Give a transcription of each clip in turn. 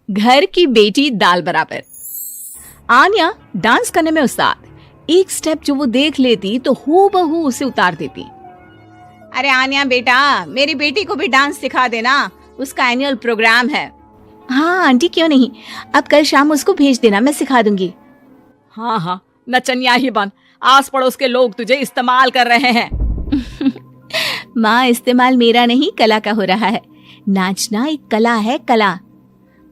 घर की बेटी दाल बराबर। आन्या डांस करने में उस्ताद। एक स्टेप जो वो देख लेती तो हूबहू उसे उतार देती। अरे आन्या बेटा, मेरी बेटी को भी डांस सिखा देना, उसका एनुअल प्रोग्राम है। हाँ आंटी, क्यों नहीं, अब कल शाम उसको भेज देना, मैं सिखा दूंगी। हाँ हाँ, नचनिया ही बन, आस पड़ोस के लोग तुझे इस्तेमाल कर रहे हैं। माँ, इस्तेमाल मेरा नहीं कला का हो रहा है। नाचना एक कला है, कला।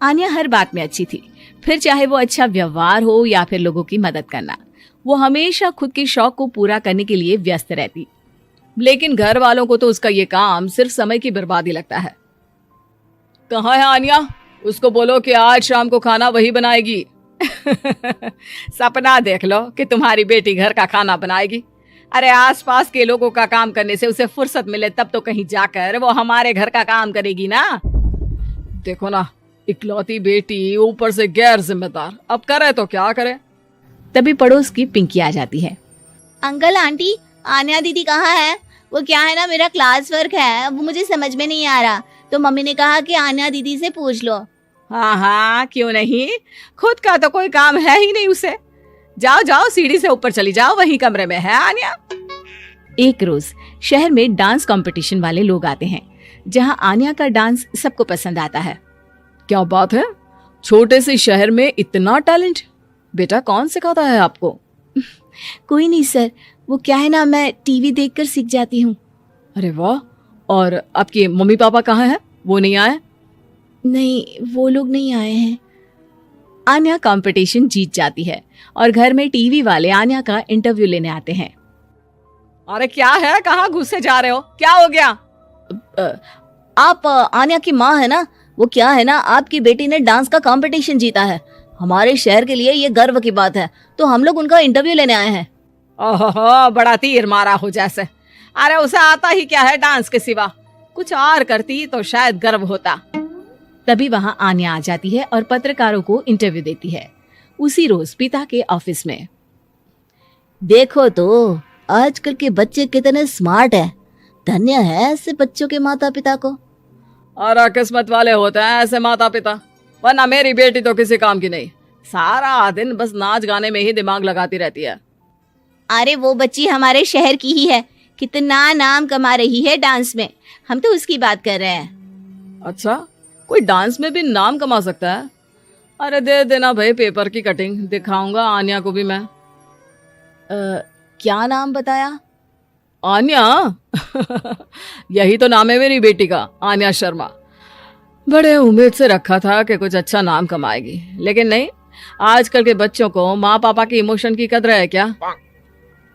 आन्या हर बात में अच्छी थी, फिर चाहे वो अच्छा व्यवहार हो या फिर लोगों की मदद करना। वो हमेशा खुद के शौक को पूरा करने के लिए व्यस्त रहती, लेकिन घर वालों को तो उसका ये काम सिर्फ समय की बर्बादी लगता है। कहाँ है आन्या? उसको बोलो कि आज शाम को खाना वही बनाएगी। सपना देख लो कि तुम्हारी बेटी घर का खाना बनाएगी। अरे आसपास के लोगों का काम करने से उसे फुर्सत मिले तब तो कहीं जाकर वो हमारे घर का काम करेगी ना। देखो ना, इकलौती बेटी, ऊपर से गैर जिम्मेदार, अब करे तो क्या करे। तभी पड़ोस की पिंकी आ जाती है। अंकल आंटी, आन्या दीदी कहाँ है? वो क्या है ना, मेरा क्लास वर्क है, वो मुझे समझ में नहीं आ रहा, तो मम्मी ने कहा कि आन्या दीदी से पूछ लो। हाँ हाँ, क्यों नहीं, खुद का तो कोई काम है ही नहीं उसे। जाओ जाओ, सीढ़ी से ऊपर चली जाओ, वही कमरे में है आन्या। एक रोज शहर में डांस कंपटीशन वाले लोग आते हैं, जहां आन्या का डांस सबको पसंद आता है। क्या बात है, छोटे से शहर में इतना टैलेंट? बेटा कौन सिखाता है आपको? कोई नहीं सर, वो क्या है ना, मैं टीवी देखकर सीख जाती हूँ। अरे वाह, और आपके मम्मी पापा कहाँ हैं? वो नहीं आए? नहीं, वो लोग नहीं आए हैं। आन्या कंपटीशन जीत जाती है और घर में टीवी वाले आन्या का इंटरव्यू लेने आते हैं। अरे क्या है, कहाँ घुसे जा रहे हो, क्या हो गया? आप आन्या की माँ है ना? वो क्या है ना, आपकी बेटी ने डांस का कंपटीशन जीता है, हमारे शहर के लिए ये गर्व की बात है, तो हम लोग उनका इंटरव्यू लेने आए हैं। ओहो, बड़ा तीर मारा हो जैसे। अरे उसे आता ही क्या है डांस के सिवा, कुछ और करती तो शायद गर्व होता। तभी वहां आन्या आ जाती है और पत्रकारों को इंटरव्यू देती है। उसी रोज पिता के ऑफिस में। देखो तो आजकल के बच्चे कितने स्मार्ट हैं, धन्य है ऐसे बच्चों के माता पिता को। और किस्मत वाले होते हैं ऐसे माता पिता, वरना मेरी बेटी तो किसी काम की नहीं, सारा दिन बस नाच गाने में ही दिमाग लगाती रहती है। अरे वो बच्ची हमारे शहर की ही है, कितना नाम कमा रही है डांस में, हम तो उसकी बात कर रहे हैं। अच्छा, कोई डांस में भी नाम कमा सकता है? अरे दे देना भाई पेपर की कटिंग, दिखाऊंगा आन्या को भी मैं। क्या नाम बताया? आन्या? यही तो नाम है मेरी बेटी का, आन्या शर्मा। बड़े उम्मीद से रखा था कि कुछ अच्छा नाम कमाएगी, लेकिन नहीं। आजकल के बच्चों को माँ पापा की इमोशन की कदर है क्या?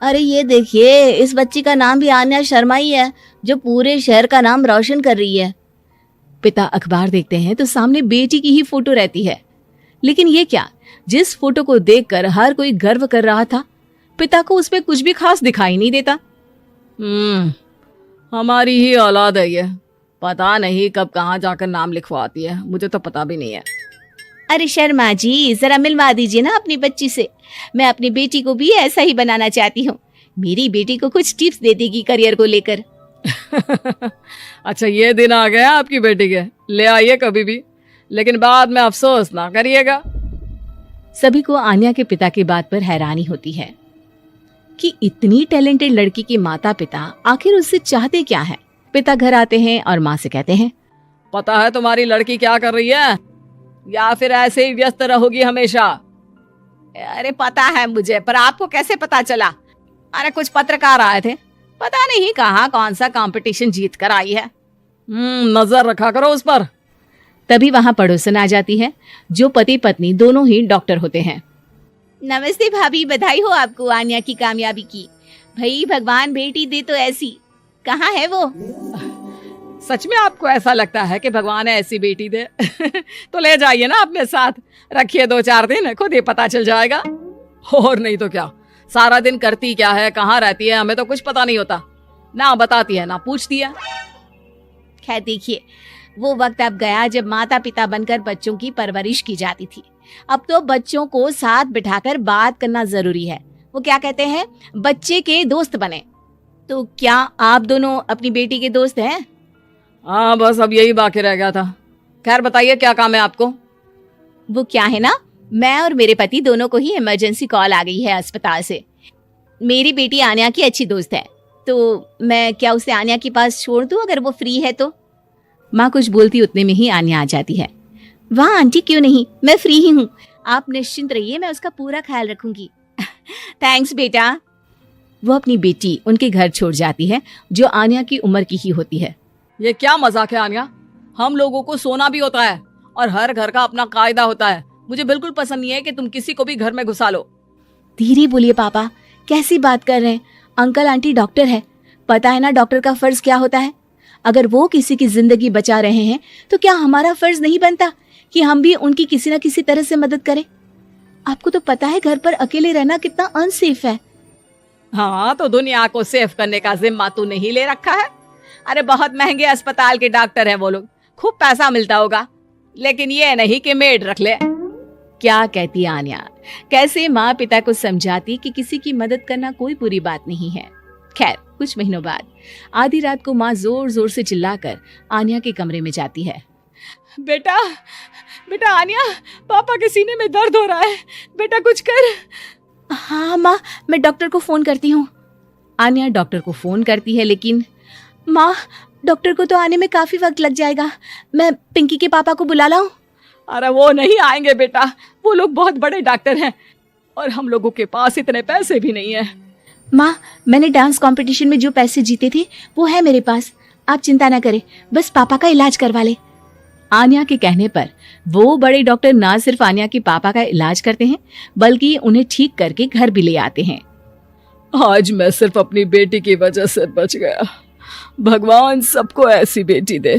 अरे ये देखिए, इस बच्ची का नाम भी आन्या शर्मा ही है, जो पूरे शहर का नाम रोशन कर रही है। पिता अखबार देखते हैं तो सामने बेटी की ही फोटो रहती है, लेकिन ये क्या, जिस फोटो को देखकर हर कोई गर्व कर रहा था, पिता को उसमें कुछ भी खास दिखाई नहीं देता। हमारी ही औलाद है ये, पता नहीं कब कहाँ जाकर नाम लिखवाती है, मुझे तो पता भी नहीं है। अरे शर्मा जी, जरा मिलवा दीजिए ना अपनी बच्ची से, मैं अपनी बेटी को भी ऐसा ही बनाना चाहती हूँ। मेरी बेटी को कुछ टिप्स दे देगी करियर को लेकर। अच्छा, ये दिन आ गया आपकी बेटी के, ले आइए कभी भी, लेकिन बाद में अफसोस ना करिएगा। सभी को आन्या के पिता की बात पर हैरानी होती है कि इतनी टैलेंटेड लड़की के माता पिता आखिर उससे चाहते क्या है। पिता घर आते हैं और माँ से कहते हैं, पता है तुम्हारी लड़की क्या कर रही है, या फिर ऐसे ही व्यस्त रहोगी हमेशा? अरे पता है मुझे, पर आपको कैसे पता चला? अरे कुछ पत्रकार आए थे, पता नहीं कहाँ कौन सा कंपटीशन जीत कर आई है। नजर रखा करो उस पर। तभी वहां पड़ोसन आ जाती है, जो पति पत्नी दोनों ही डॉक्टर होते हैं। नमस्ते भाभी, बधाई हो आपको आन्या की कामयाबी की। भाई भगवान बेटी दे तो ऐसी, कहाँ है वो? सच में आपको ऐसा लगता है कि भगवान ऐसी बेटी दे? तो ले जाइए ना अपने साथ, रखिए 2-4 दिन, खुद ही पता चल जाएगा। और नहीं तो क्या, सारा दिन करती क्या है, कहाँ रहती है, हमें तो कुछ पता नहीं होता, ना बताती है ना पूछती है। खैर देखिए, वो वक्त अब गया जब माता पिता बनकर बच्चों की परवरिश की जाती थी। अब तो बच्चों को साथ बिठाकर बात करना जरूरी है। वो क्या कहते हैं, बच्चे के दोस्त बने। तो क्या आप दोनों अपनी बेटी के दोस्त हैं? हाँ, बस अब यही बाकी रह गया था। खैर बताइए क्या काम है आपको? वो क्या है ना, मैं और मेरे पति दोनों को ही इमरजेंसी कॉल आ गई है अस्पताल से। मेरी बेटी आन्या की अच्छी दोस्त है, तो मैं क्या उसे आन्या के पास छोड़ दूं अगर वो फ्री है तो? माँ कुछ बोलती उतने में ही आन्या आ जाती है। वाह आंटी, क्यों नहीं, मैं फ्री ही हूँ, आप निश्चिंत रहिए, मैं उसका पूरा ख्याल रखूंगी। थैंक्स बेटा। वो अपनी बेटी उनके घर छोड़ जाती है, जो आन्या की उम्र की ही होती है। ये क्या मजाक है आन्या? हम लोगों को सोना भी होता है और हर घर का अपना कायदा होता है। मुझे बिल्कुल पसंद नहीं है कि तुम किसी को भी घर में घुसा लो। धीरे बोलिए पापा, कैसी बात कर रहे हैं? अंकल आंटी डॉक्टर है, पता है ना डॉक्टर का फर्ज क्या होता है। अगर वो किसी की जिंदगी बचा रहे हैं तो क्या हमारा फर्ज नहीं बनता कि हम भी उनकी किसी न किसी तरह से मदद करें? आपको तो पता है घर पर अकेले रहना कितना अनसेफ है। हाँ, तो दुनिया को सेफ करने का जिम्मा तू नहीं ले रखा है? अरे बहुत महंगे अस्पताल के डॉक्टर हैं वो लोग, खूब पैसा मिलता होगा, लेकिन ये नहीं कि मेड रख ले। क्या कहती आन्या, कैसे माँ पिता को समझाती कि किसी की मदद करना कोई बुरी बात नहीं है। खैर कुछ महीनों बाद आधी रात को माँ जोर जोर से चिल्लाकर आन्या के कमरे में जाती है। बेटा बेटा आन्या, पापा के सीने में दर्द हो रहा है, बेटा कुछ कर। हाँ माँ, मैं डॉक्टर को फोन करती हूँ। आन्या डॉक्टर को फोन करती है, लेकिन माँ डॉक्टर को तो आने में काफी वक्त लग जाएगा, मैं पिंकी के पापा को बुला लाऊं? अरे वो नहीं आएंगे बेटा, वो लोग बहुत बड़े डॉक्टर हैं और हम लोगों के पास इतने पैसे भी नहीं है। माँ मैंने डांस कंपटीशन में जो पैसे जीते थे वो है मेरे पास, आप चिंता ना करें, बस पापा का इलाज करवा ले। आन्या के कहने पर वो बड़े डॉक्टर ना सिर्फ आन्या के पापा का इलाज करते हैं बल्कि उन्हें ठीक करके घर भी ले आते हैं। आज मैं सिर्फ अपनी बेटी की वजह से बच गया। भगवान सबको ऐसी बेटी दे।